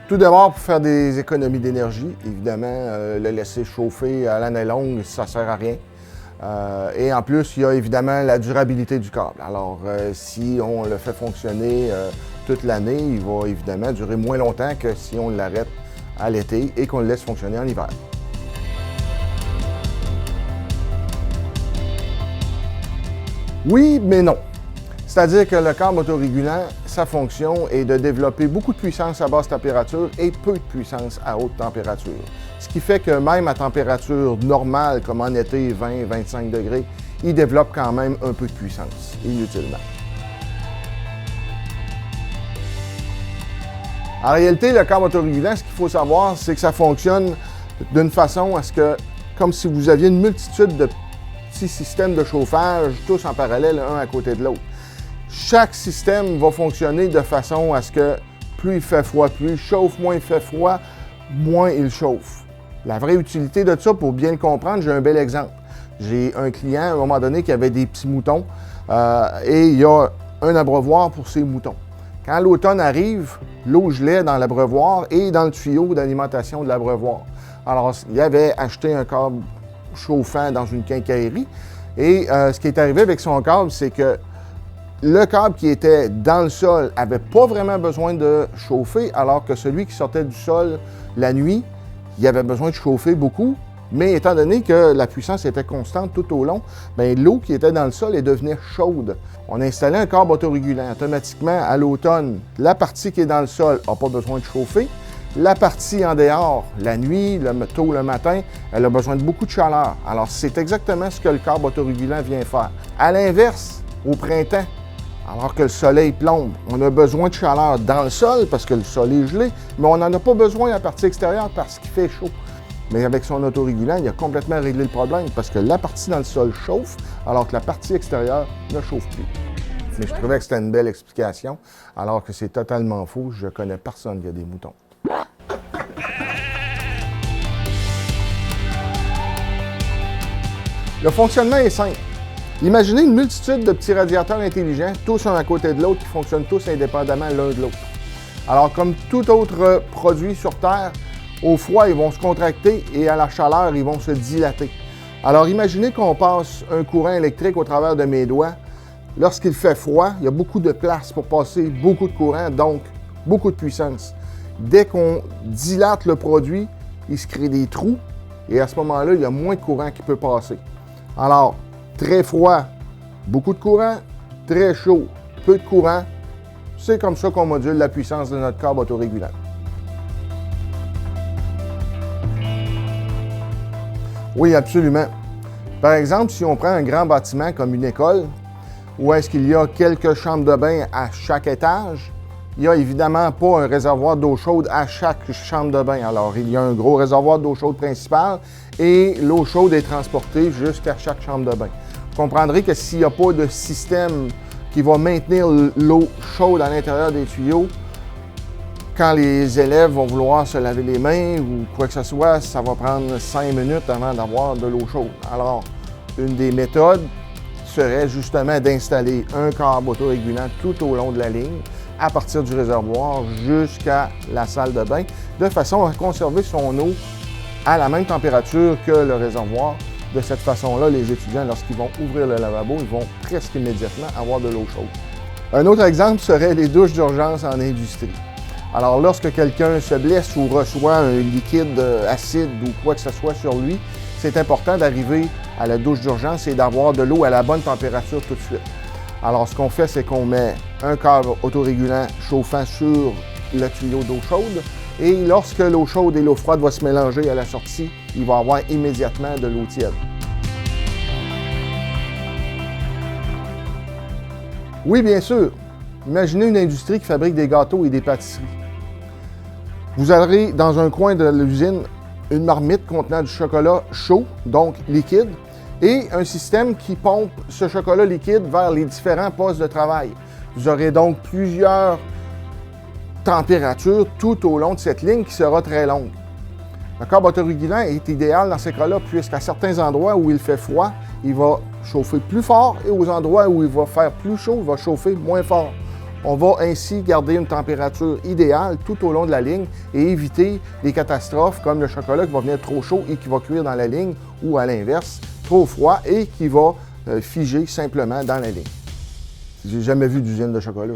Tout d'abord, pour faire des économies d'énergie, évidemment, le laisser chauffer à l'année longue, ça ne sert à rien. Et en plus, il y a évidemment la durabilité du câble. Alors, si on le fait fonctionner toute l'année, il va évidemment durer moins longtemps que si on l'arrête à l'été et qu'on le laisse fonctionner en hiver. Oui, mais non. C'est-à-dire que le câble autorégulant, sa fonction est de développer beaucoup de puissance à basse température et peu de puissance à haute température. Ce qui fait que même à température normale, comme en été 20-25 degrés, il développe quand même un peu de puissance, inutilement. En réalité, le câble autorégulant, ce qu'il faut savoir, c'est que ça fonctionne d'une façon à ce que, comme si vous aviez une multitude de petits systèmes de chauffage, tous en parallèle, un à côté de l'autre. Chaque système va fonctionner de façon à ce que plus il fait froid, plus il chauffe, moins il fait froid, moins il chauffe. La vraie utilité de ça, pour bien le comprendre, j'ai un bel exemple. J'ai un client, à un moment donné, qui avait des petits moutons et il y a un abreuvoir pour ses moutons. Quand l'automne arrive, l'eau gelait dans l'abreuvoir et dans le tuyau d'alimentation de l'abreuvoir. Alors, il avait acheté un câble chauffant dans une quincaillerie et ce qui est arrivé avec son câble, c'est que le câble qui était dans le sol n'avait pas vraiment besoin de chauffer, alors que celui qui sortait du sol la nuit, il avait besoin de chauffer beaucoup. Mais étant donné que la puissance était constante tout au long, bien, l'eau qui était dans le sol est devenue chaude. On a installé un câble autorégulant. Automatiquement, à l'automne, la partie qui est dans le sol n'a pas besoin de chauffer. La partie en dehors, la nuit, tôt le matin, elle a besoin de beaucoup de chaleur. Alors, c'est exactement ce que le câble autorégulant vient faire. À l'inverse, au printemps, alors que le soleil plombe, on a besoin de chaleur dans le sol parce que le sol est gelé, mais on n'en a pas besoin à la partie extérieure parce qu'il fait chaud. Mais avec son autorégulant, il a complètement réglé le problème parce que la partie dans le sol chauffe alors que la partie extérieure ne chauffe plus. Mais je trouvais que c'était une belle explication, alors que c'est totalement faux. Je connais personne qui a des moutons. Le fonctionnement est simple. Imaginez une multitude de petits radiateurs intelligents, tous un à côté de l'autre, qui fonctionnent tous indépendamment l'un de l'autre. Alors, comme tout autre produit sur Terre, au froid, ils vont se contracter et à la chaleur, ils vont se dilater. Alors, imaginez qu'on passe un courant électrique au travers de mes doigts. Lorsqu'il fait froid, il y a beaucoup de place pour passer beaucoup de courant, donc beaucoup de puissance. Dès qu'on dilate le produit, il se crée des trous et à ce moment-là, il y a moins de courant qui peut passer. Alors, très froid, beaucoup de courant. Très chaud, peu de courant. C'est comme ça qu'on module la puissance de notre câble autorégulant. Oui, absolument. Par exemple, si on prend un grand bâtiment comme une école, où est-ce qu'il y a quelques chambres de bain à chaque étage, il n'y a évidemment pas un réservoir d'eau chaude à chaque chambre de bain. Alors, il y a un gros réservoir d'eau chaude principal et l'eau chaude est transportée jusqu'à chaque chambre de bain. Vous comprendrez que s'il n'y a pas de système qui va maintenir l'eau chaude à l'intérieur des tuyaux, quand les élèves vont vouloir se laver les mains ou quoi que ce soit, ça va prendre 5 minutes avant d'avoir de l'eau chaude. Alors, une des méthodes serait justement d'installer un câble autorégulant tout au long de la ligne, à partir du réservoir jusqu'à la salle de bain, de façon à conserver son eau à la même température que le réservoir. De cette façon-là, les étudiants, lorsqu'ils vont ouvrir le lavabo, ils vont presque immédiatement avoir de l'eau chaude. Un autre exemple serait les douches d'urgence en industrie. Alors, lorsque quelqu'un se blesse ou reçoit un liquide acide ou quoi que ce soit sur lui, c'est important d'arriver à la douche d'urgence et d'avoir de l'eau à la bonne température tout de suite. Alors, ce qu'on fait, c'est qu'on met un câble autorégulant chauffant sur le tuyau d'eau chaude et lorsque l'eau chaude et l'eau froide vont se mélanger à la sortie, il va y avoir immédiatement de l'eau tiède. Oui, bien sûr. Imaginez une industrie qui fabrique des gâteaux et des pâtisseries. Vous aurez dans un coin de l'usine une marmite contenant du chocolat chaud, donc liquide, et un système qui pompe ce chocolat liquide vers les différents postes de travail. Vous aurez donc plusieurs températures tout au long de cette ligne qui sera très longue. Le câble autorégulant est idéal dans ces cas-là puisqu'à certains endroits où il fait froid, il va chauffer plus fort et aux endroits où il va faire plus chaud, il va chauffer moins fort. On va ainsi garder une température idéale tout au long de la ligne et éviter des catastrophes comme le chocolat qui va venir trop chaud et qui va cuire dans la ligne ou à l'inverse, trop froid et qui va figer simplement dans la ligne. J'ai jamais vu d'usine de chocolat.